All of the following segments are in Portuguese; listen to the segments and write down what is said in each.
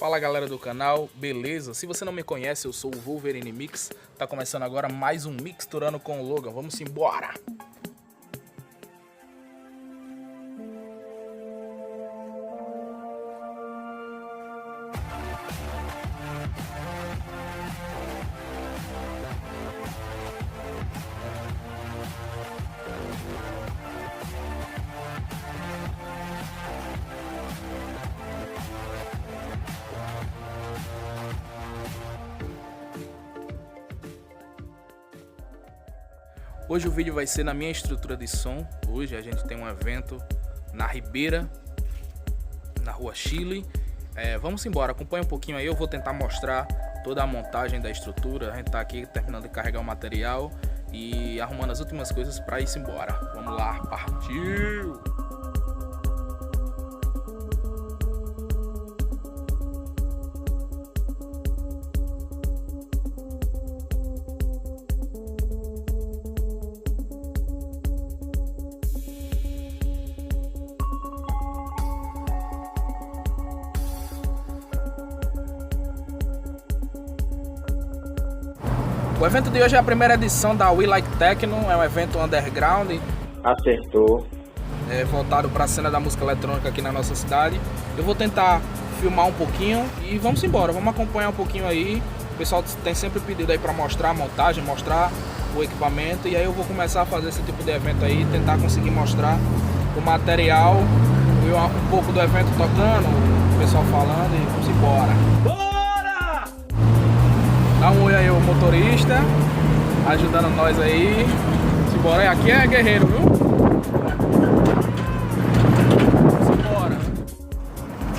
Fala galera do canal, beleza? Se você não me conhece, eu sou o Wolverine Mix. Tá começando agora mais um Mixturando com o Logan. Vamos embora! Hoje o vídeo vai ser na minha estrutura de som. Hoje a gente tem um evento na Ribeira, na Rua Chile. Vamos embora, acompanha um pouquinho aí, eu vou tentar mostrar toda a montagem da estrutura. A gente tá aqui terminando de carregar o material e arrumando as últimas coisas para ir embora. Vamos lá, partiu! O evento de hoje é a primeira edição da We Like Techno, é um evento underground. Acertou. Voltado para a cena da música eletrônica aqui na nossa cidade. Eu vou tentar filmar um pouquinho e vamos embora, vamos acompanhar um pouquinho aí. O pessoal tem sempre pedido aí para mostrar a montagem, mostrar o equipamento. E aí eu vou começar a fazer esse tipo de evento aí, tentar conseguir mostrar o material, um pouco do evento tocando, o pessoal falando e vamos embora. Dá um oi aí o motorista, ajudando nós aí. Simbora, aqui é guerreiro, viu? Simbora.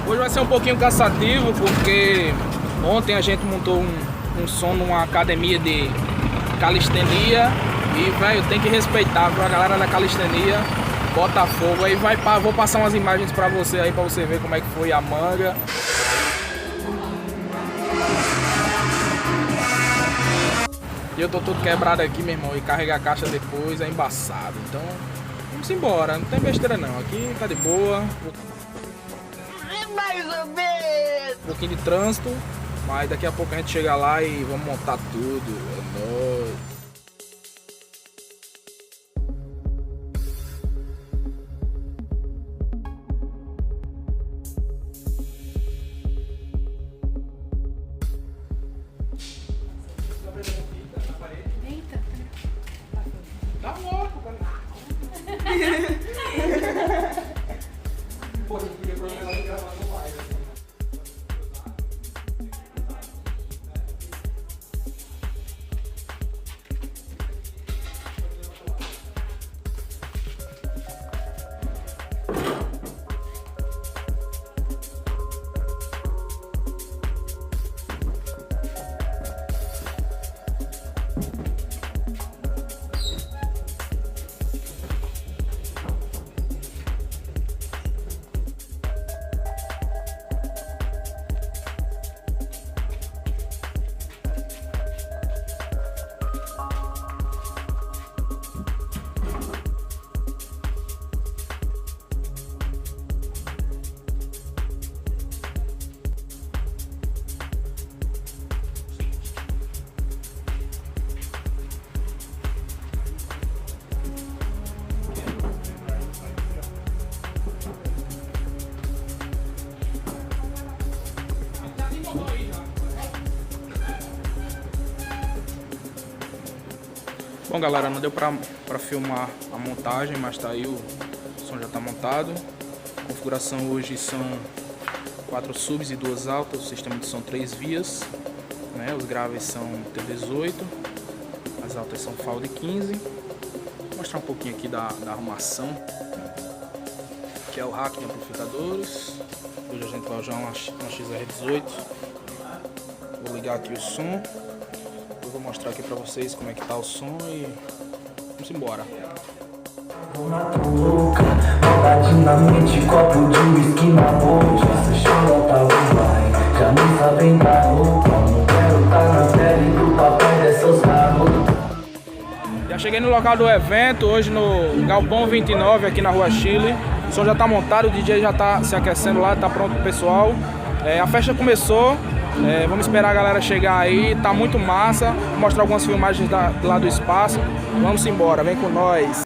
Hoje vai ser um pouquinho cansativo, porque ontem a gente montou um som numa academia de calistenia. E, velho, tem que respeitar, viu? A galera da calistenia bota fogo. Aí vou passar umas imagens pra você aí, pra você ver como é que foi a manga. E eu tô todo quebrado aqui, meu irmão, e carregar a caixa depois é embaçado. Então, vamos embora, não tem besteira não. Aqui tá de boa. Mais ou menos. Um pouquinho de trânsito, mas daqui a pouco a gente chega lá e vamos montar tudo. É nóis. Tá louco, cara. Pô, eu queria programar e gravar no live. Bom galera, não deu pra filmar a montagem, mas tá aí, o som já tá montado. A configuração hoje são 4 subs e 2 altas, o sistema de som 3 vias, né? Os graves são T18, as altas são FAUD 15. Vou mostrar um pouquinho aqui da arrumação, que é o rack de amplificadores. Hoje a gente vai usar uma XR18. Vou ligar aqui o som. Eu vou mostrar aqui pra vocês como é que tá o som e vamos embora. Maldade na mente, copo de whisky na boca. Essa chama tá online, já não sabem da roupa. Não quero tá na pele do papai dessas garotas. Já cheguei no local do evento, hoje no Galpão 29, aqui na Rua Chile. O som já tá montado, o DJ já tá se aquecendo lá, tá pronto pro pessoal. A festa começou, vamos esperar a galera chegar aí, tá muito massa. Vou mostrar algumas filmagens lá do espaço. Vamos embora, vem com nós.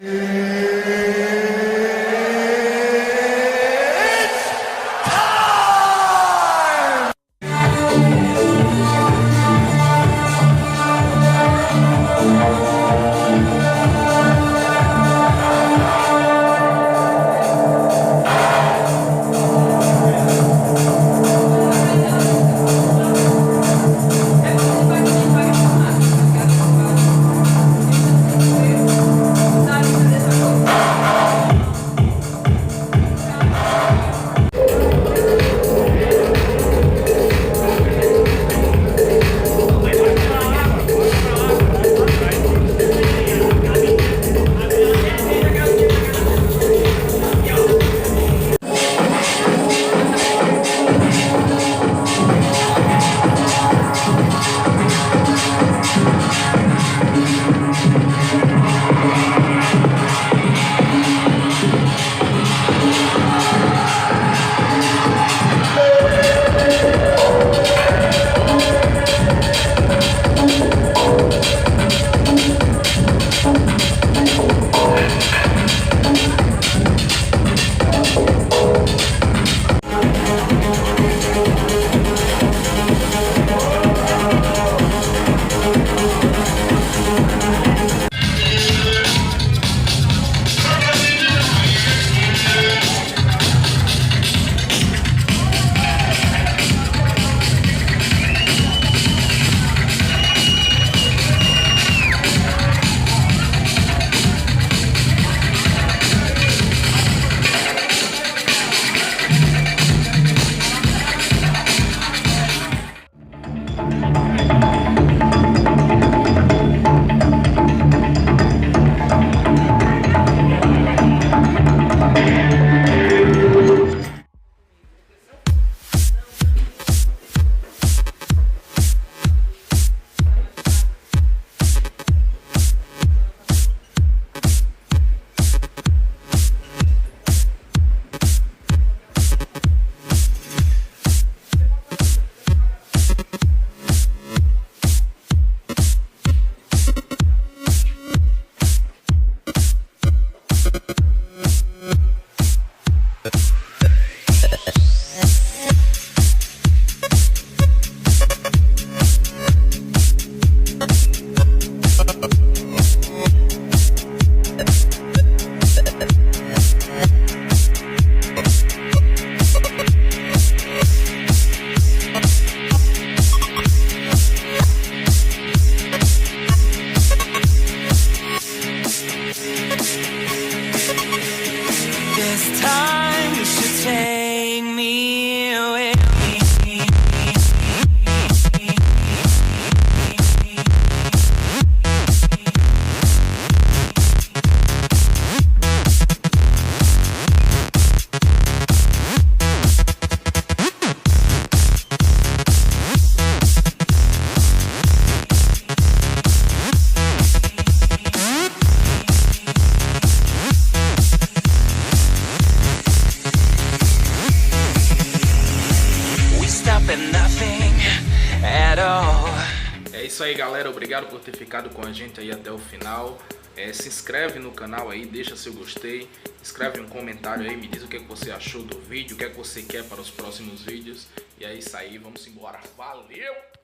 É isso aí, galera, obrigado por ter ficado com a gente aí até o final. Se inscreve no canal aí, deixa seu gostei, escreve um comentário aí, me diz o que você achou do vídeo, o que você quer para os próximos vídeos. E é isso aí, vamos embora, valeu!